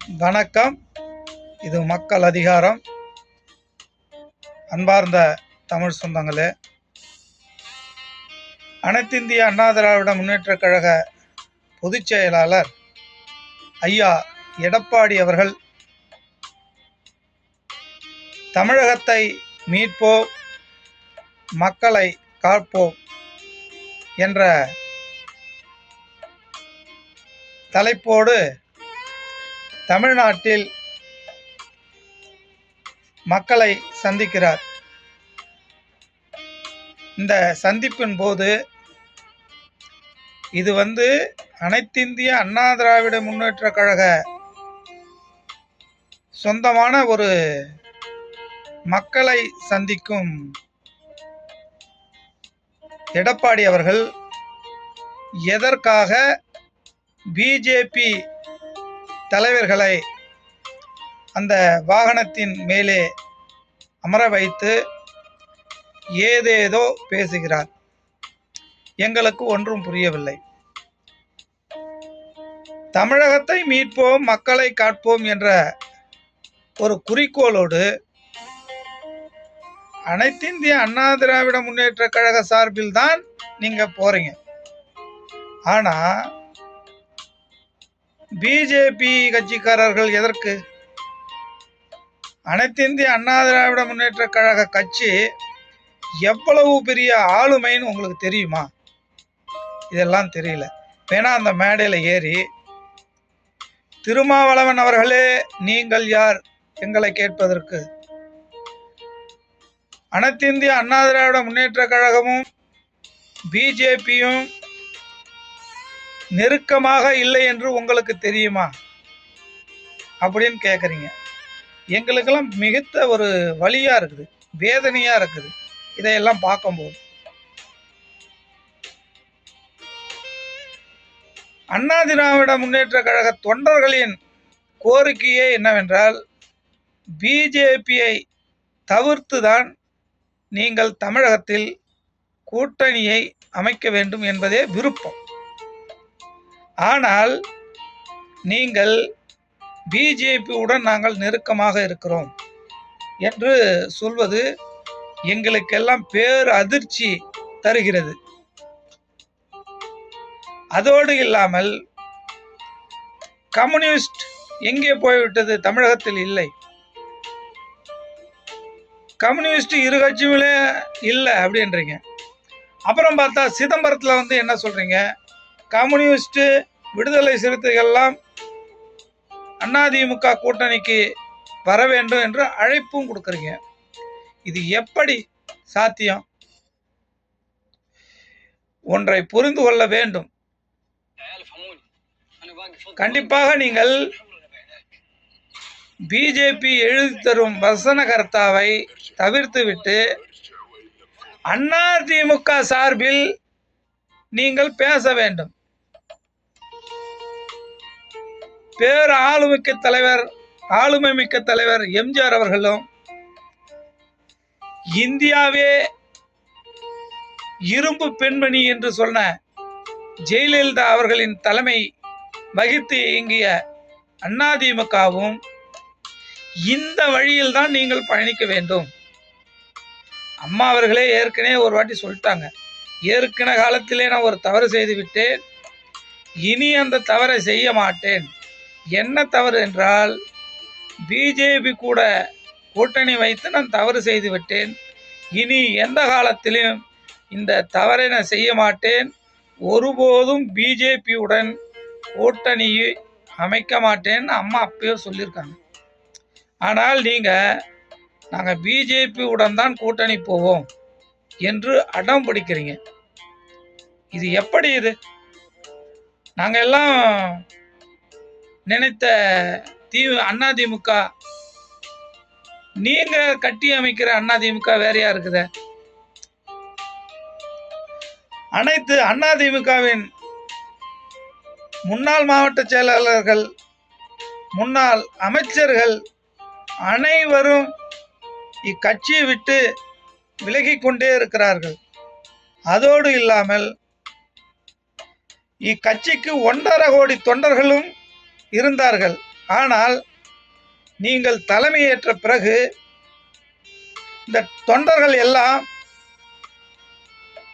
வணக்கம். இது மக்கள் அதிகாரம். அன்பார்ந்த தமிழ் சொந்தங்களே, அனைத்திந்திய அண்ணா திராவிட முன்னேற்றக் கழக பொதுச் செயலாளர் ஐயா எடப்பாடி அவர்கள் தமிழகத்தை மீட்போம், மக்களை காப்போம் என்ற தலைப்போடு தமிழ்நாட்டில் மக்களை சந்திக்கிறார். இந்த சந்திப்பின் போது இது அனைத்திந்திய அண்ணா திராவிட முன்னேற்றக் கழக சொந்தமான ஒரு மக்களை சந்திக்கும் எடப்பாடி அவர்கள் எதற்காக பிஜேபி தலைவர்களை அந்த வாகனத்தின் மேலே அமர வைத்து ஏதேதோ பேசுகிறார். எங்களுக்கு ஒன்றும் புரியவில்லை. தமிழகத்தை மீட்போம், மக்களை காப்போம் என்ற ஒரு குறிக்கோளோடு அனைத்திந்திய அண்ணா திராவிட முன்னேற்ற கழக சார்பில் தான் நீங்க போறீங்க. ஆனா பிஜேபி கட்சிக்காரர்கள் எதற்கு? அனைத்திந்திய அண்ணா திராவிட முன்னேற்ற கழக கட்சி எவ்வளவு பெரிய ஆளுமைன்னு உங்களுக்கு தெரியுமா? இதெல்லாம் தெரியல. வேணா அந்த மேடையில் ஏறி, திருமாவளவன் அவர்களே நீங்கள் யார் எங்களை கேட்பதற்கு? அனைத்திந்திய அண்ணா திராவிட முன்னேற்ற கழகமும் பிஜேபியும் நெருக்கமாக இல்லை என்று உங்களுக்கு தெரியுமா அப்படின்னு கேட்குறீங்க. எங்களுக்கெல்லாம் மிகுந்த ஒரு வலியாக இருக்குது, வேதனையாக இருக்குது இதையெல்லாம் பார்க்கும்போது. அண்ணா திராவிட முன்னேற்ற கழக தொண்டர்களின் கோரிக்கையே என்னவென்றால், பிஜேபியை தவிர்த்து தான் நீங்கள் தமிழகத்தில் கூட்டணியை அமைக்க வேண்டும் என்பதே விருப்பம். ஆனால் நீங்கள் பிஜேபியுடன் நாங்கள் நெருக்கமாக இருக்கிறோம் என்று சொல்வது எங்களுக்கெல்லாம் பேர் அதிர்ச்சி தருகிறது. அதோடு இல்லாமல் கம்யூனிஸ்ட் எங்கே போய்விட்டது? தமிழகத்தில் இல்லை. கம்யூனிஸ்ட் இரு கட்சியிலே இல்லை அப்படின்றீங்க. அப்புறம் பார்த்தா சிதம்பரத்தில் என்ன சொல்றீங்க? கம்யூனிஸ்ட், விடுதலை சிறுத்தைகள்லாம் அதிமுக கூட்டணிக்கு வர வேண்டும் என்று அழைப்பும் கொடுக்குறீங்க. இது எப்படி சாத்தியம்? ஒன்றை புரிந்து கொள்ள வேண்டும். கண்டிப்பாக நீங்கள் பிஜேபி எழுதி தரும் வசனகர்த்தாவை தவிர்த்துவிட்டு அதிமுக சார்பில் நீங்கள் பேச வேண்டும். ஆளுமை மிக்க தலைவர் எம்ஜிஆர் அவர்களும், இந்தியாவே இரும்பு பெண்மணி என்று சொன்ன ஜெயலலிதா அவர்களின் தலைமை வகித்து இயங்கிய அதிமுகவும் இந்த வழியில் தான் நீங்கள் பயணிக்க வேண்டும். அம்மா அவர்களே ஏற்கனவே ஒரு வாட்டி சொல்லிட்டாங்க, ஏற்கனவே காலத்திலே நான் ஒரு தவறு செய்து விட்டேன், இனி அந்த தவறை செய்ய மாட்டேன். என்ன தவறு என்றால், பிஜேபி கூட கூட்டணி வைத்து நான் தவறு செய்து விட்டேன், இனி எந்த காலத்திலும் இந்த தவறை நான் செய்ய மாட்டேன், ஒருபோதும் பிஜேபியுடன் கூட்டணியை அமைக்க மாட்டேன்னு அம்மா அப்பயே சொல்லியிருக்காங்க. ஆனால் நாங்கள் பிஜேபியுடன் தான் கூட்டணி போவோம் என்று அடம் பிடிக்கிறீங்க. இது எப்படி? இது நாங்கள் எல்லாம் நினைத்த அதிமுக, நீங்க கட்டி அமைக்கிற அதிமுக வேறையா இருக்குது. அனைத்து அதிமுகவின் முன்னாள் மாவட்ட செயலாளர்கள், முன்னாள் அமைச்சர்கள் அனைவரும் இக்கட்சியை விட்டு விலகிக் கொண்டே இருக்கிறார்கள். அதோடு இல்லாமல் இக்கட்சிக்கு 1.5 கோடி தொண்டர்களும் இருந்தார்கள். ஆனால் நீங்கள் தலைமையேற்ற பிறகு இந்த தொண்டர்கள் எல்லாம்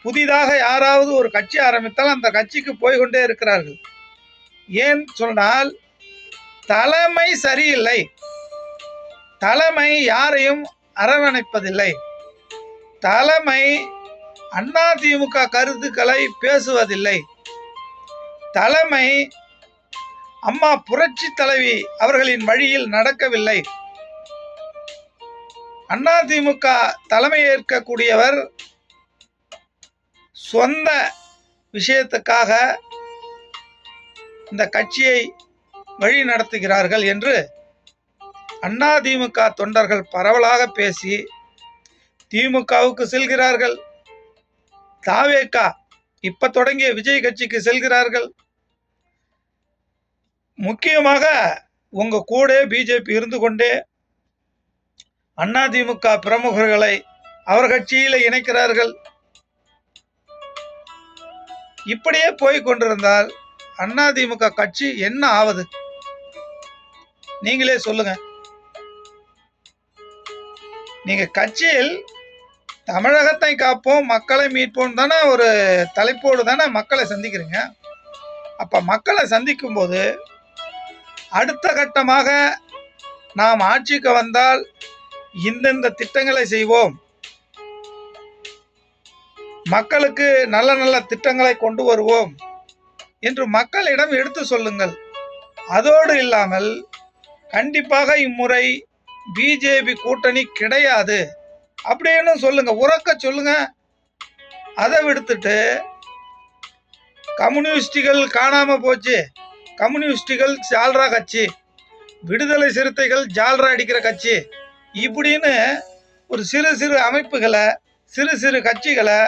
புதிதாக யாராவது ஒரு கட்சி ஆரம்பித்தால் அந்த கட்சிக்கு போய்கொண்டே இருக்கிறார்கள். ஏன் சொன்னால் தலைமை சரியில்லை. தலைமை யாரையும் அரவணைப்பதில்லை. தலைமை அதிமுக கருத்துக்களை பேசுவதில்லை. தலைமை அம்மா புரட்சி தலைவி அவர்களின் வழியில் நடக்கவில்லை. அதிமுக தலைமை ஏற்கக்கூடியவர் சொந்த விஷயத்துக்காக இந்த கட்சியை வழி நடத்துகிறார்கள் என்று அதிமுக தொண்டர்கள் பரவலாக பேசி திமுகவுக்கு செல்கிறார்கள். தாவேகா இப்ப தொடங்கிய விஜய் கட்சிக்கு செல்கிறார்கள். முக்கியமாக உங்க கூட பிஜேபி இருந்து கொண்டே அதிமுக பிரமுகர்களை அவர் கட்சியில இணைக்கிறார்கள். இப்படியே போய் கொண்டிருந்தால் அதிமுக கட்சி என்ன ஆவது? நீங்களே சொல்லுங்க. நீங்க கட்சியில் தமிழகத்தை காப்போம், மக்களை மீட்போம் தானே ஒரு தலைப்போடு தானே மக்களை சந்திக்கிறீங்க. அப்ப மக்களை சந்திக்கும் போது அடுத்த கட்டமாக நாம் ஆட்சிக்கு வந்தால் இந்தந்த திட்டங்களை செய்வோம், மக்களுக்கு நல்ல நல்ல திட்டங்களை கொண்டு வருவோம் என்று மக்களிடம் எடுத்து சொல்லுங்கள். அதோடு இல்லாமல் கண்டிப்பாக இம்முறை பிஜேபி கூட்டணி கிடையாது அப்படின்னு சொல்லுங்க, உறக்க சொல்லுங்க. அதை விடுத்துட்டு கம்யூனிஸ்டுகள் காணாம போச்சு, கம்யூனிஸ்டுகள் ஜால்ரா கட்சி, விடுதலை சிறுத்தைகள் ஜால்ரா அடிக்கிற கட்சி இப்படின்னு ஒரு சிறு சிறு அமைப்புகளை, சிறு சிறு கட்சிகளை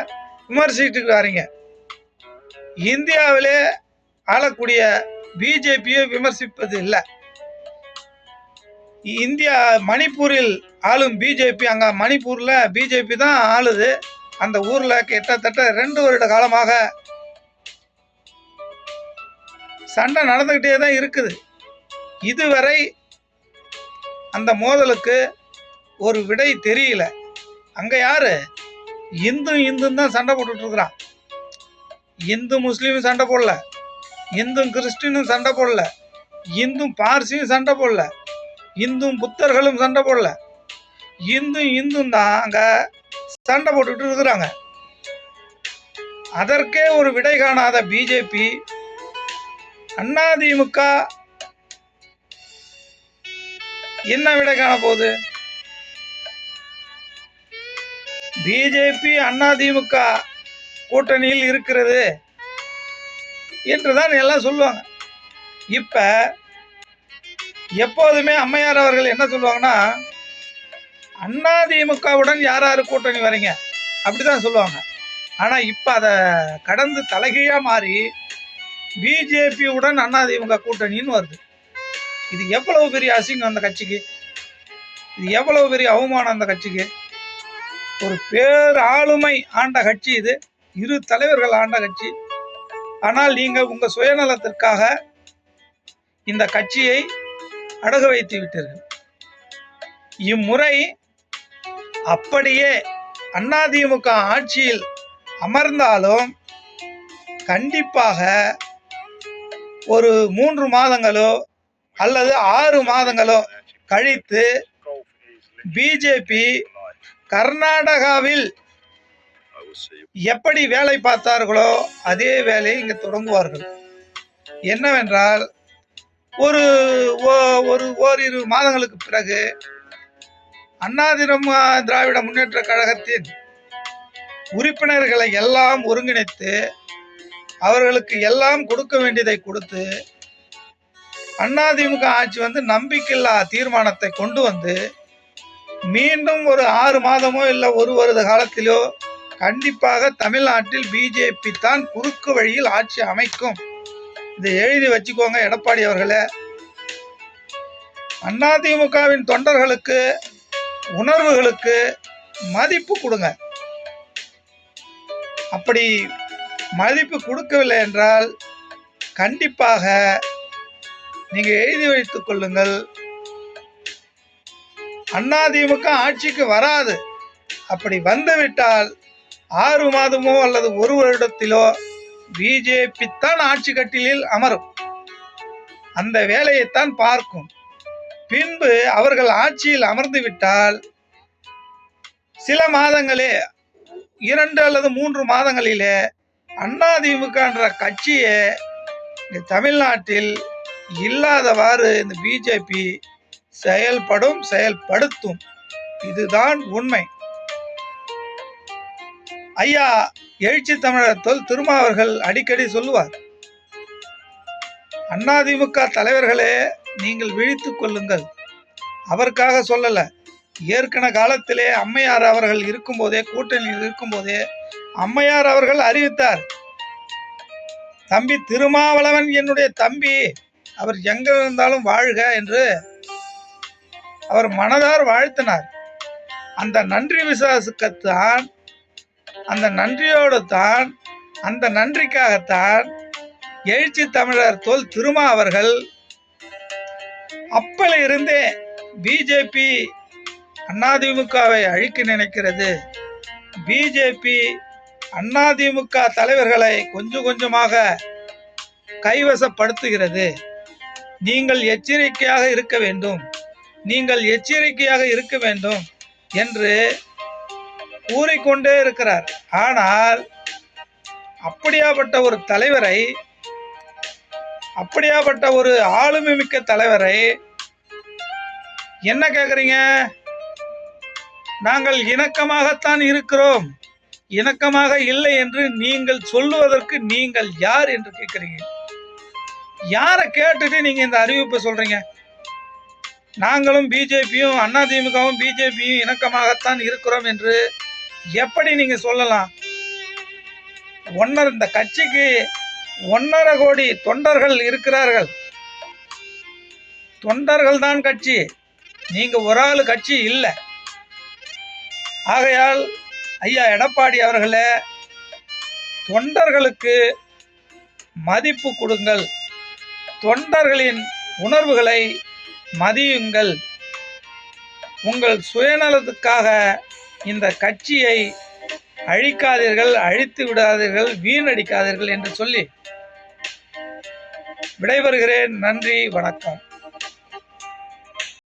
விமர்சிட்டு வரீங்க. இந்தியாவிலே ஆளக்கூடிய பிஜேபியை விமர்சிப்பது இல்லை. இந்தியா மணிப்பூரில் ஆளும் பிஜேபி, அங்கே மணிப்பூரில் பிஜேபி தான் ஆளுது. அந்த ஊரில் கிட்டத்தட்ட 2 வருட காலமாக சண்டை நடந்துக்கிட்டே தான் இருக்குது. இதுவரை அந்த மோதலுக்கு ஒரு விடை தெரியல. அங்கே யாரு இந்து தான் சண்டை போட்டுட்டு இருக்கிறான். இந்து முஸ்லீமும் சண்டை போடல, இந்து கிறிஸ்டினும் சண்டை போடல, இந்து பார்சியும் சண்டை போடல, இந்து புத்தர்களும் சண்டை போடல, இந்து தான் அங்க சண்டை போட்டுட்டு இருக்கிறாங்க. அதற்கே ஒரு விடை காணாத பிஜேபி அதிமுக என்ன விடை காண போகுது? பிஜேபி அதிமுக கூட்டணியில் இருக்கிறது என்றுதான் எல்லாம் சொல்லுவாங்க. இப்ப எப்போதுமே அம்மையார் அவர்கள் என்ன சொல்லுவாங்கன்னா, அதிமுகவுடன் யார் யார் கூட்டணி வரீங்க அப்படிதான் சொல்லுவாங்க. ஆனா இப்ப அதை கடந்து தலைகீழா மாறி பிஜேபியுடன் அதிமுக கூட்டணின்னு வருது. இது எவ்வளவு பெரிய அசிங்கம் அந்த கட்சிக்கு, இது எவ்வளவு பெரிய அவமானம் அந்த கட்சிக்கு. ஒரு பேர் ஆளுமை ஆண்ட கட்சி இது, 2 தலைவர்கள் ஆண்ட கட்சி. ஆனால் நீங்க உங்க சுயநலத்திற்காக இந்த கட்சியை அடகு வைத்து விட்டீர்கள். இம்முறை அப்படியே அதிமுக ஆட்சியில் அமர்ந்தாலும் கண்டிப்பாக ஒரு 3 மாதங்களோ அல்லது 6 மாதங்களோ கழித்து பிஜேபி கர்நாடகாவில் எப்படி வேலை பார்த்தார்களோ அதே வேலையை இங்கு தொடங்குவார்கள். என்னவென்றால் ஓரிரு மாதங்களுக்கு பிறகு திராவிட முன்னேற்ற கழகத்தின் உறுப்பினர்களை எல்லாம் ஒருங்கிணைத்து அவர்களுக்கு எல்லாம் கொடுக்க வேண்டியதை கொடுத்து அதிமுக ஆட்சி நம்பிக்கையில்லா தீர்மானத்தை கொண்டு வந்து மீண்டும் ஒரு 6 மாதமோ இல்லை 1 வருட காலத்திலோ கண்டிப்பாக தமிழ்நாட்டில் பிஜேபி தான் குறுக்கு வழியில் ஆட்சி அமைக்கும். இதை எழுதி வச்சுக்கோங்க எடப்பாடி அவர்களே. அதிமுகவின் தொண்டர்களுக்கு, உணர்வுகளுக்கு மதிப்பு கொடுங்க. அப்படி மதிப்பு கொடுக்கவில்லை என்றால் கண்டிப்பாக நீங்க எழுதி வைத்துக் கொள்ளுங்கள். அதிமுக ஆட்சிக்கு வராது. அப்படி வந்துவிட்டால் 6 மாதமோ அல்லது 1 வருடத்திலோ பிஜேபி தான் ஆட்சி கட்டிலில் அமரும். அந்த வேலையைத்தான் பார்க்கும். பின்பு அவர்கள் ஆட்சியில் அமர்ந்து விட்டால் சில மாதங்களே 2 அல்லது 3 மாதங்களிலே அதிமுக என்ற கட்சியை தமிழ்நாட்டில் இல்லாதவாறு இந்த பிஜேபி செயல்படுத்தும். இதுதான் உண்மை. ஐயா எழுச்சி தமிழர் தொல் திருமாவர்கள் அடிக்கடி சொல்லுவார், அதிமுக தலைவர்களே நீங்கள் விழித்துக் கொள்ளுங்கள். அவருக்காக சொல்லல, ஏற்கன காலத்திலே அம்மையார் அவர்கள் இருக்கும்போதே, கூட்டணியில் இருக்கும்போதே அம்மையார் அவர்கள் அறிவித்தார், தம்பி திருமாவளவன் என்னுடைய தம்பி, அவர் எங்க இருந்தாலும் வாழ்க என்று அவர் மனதார் வாழ்த்தினார். அந்த நன்றி விசுவாசத்தான், அந்த நன்றியோடு தான், அந்த நன்றிக்காகத்தான் எழுச்சி தமிழர் தொல் திருமா அவர்கள் அப்பல இருந்தே பிஜேபி அதிமுகவை அழிக்க நினைக்கிறது, பிஜேபி அதிமுக தலைவர்களை கொஞ்சம் கொஞ்சமாக கைவசப்படுத்துகிறது, நீங்கள் எச்சரிக்கையாக இருக்க வேண்டும், நீங்கள் எச்சரிக்கையாக இருக்க வேண்டும் என்று கூறிக்கொண்டே இருக்கிறார். ஆனால் அப்படியாப்பட்ட ஒரு தலைவரை, அப்படியாப்பட்ட ஒரு ஆளுமை மிக்க தலைவரை என்ன கேட்குறீங்க? நாங்கள் இணக்கமாகத்தான் இருக்கிறோம், இணக்கமாக இல்லை என்று நீங்கள் சொல்லுவதற்கு நீங்கள் யார் என்று கேட்குறீங்க? யாரை கேட்டுட்டு நீங்க இந்த அறிவிப்பை சொல்றீங்க? நாங்களும் பிஜேபியும் அதிமுகவும் பிஜேபியும் இணக்கமாகத்தான் இருக்கிறோம் என்று எப்படி நீங்க சொல்லலாம்? இந்த கட்சிக்கு 1.5 கோடி தொண்டர்கள் இருக்கிறார்கள். தொண்டர்கள் தான் கட்சி, நீங்க ஒரு ஆளு கட்சி இல்லை. ஆகையால் ஐயா எடப்பாடி அவர்களே, தொண்டர்களுக்கு மதிப்பு கொடுங்கள், தொண்டர்களின் உணர்வுகளை மதியுங்கள். உங்கள் சுயநலத்துக்காக இந்த கட்சியை அழிக்காதீர்கள், அழித்து விடாதீர்கள், வீணடிக்காதீர்கள் என்று சொல்லி விடைபெறுகிறேன். நன்றி, வணக்கம்.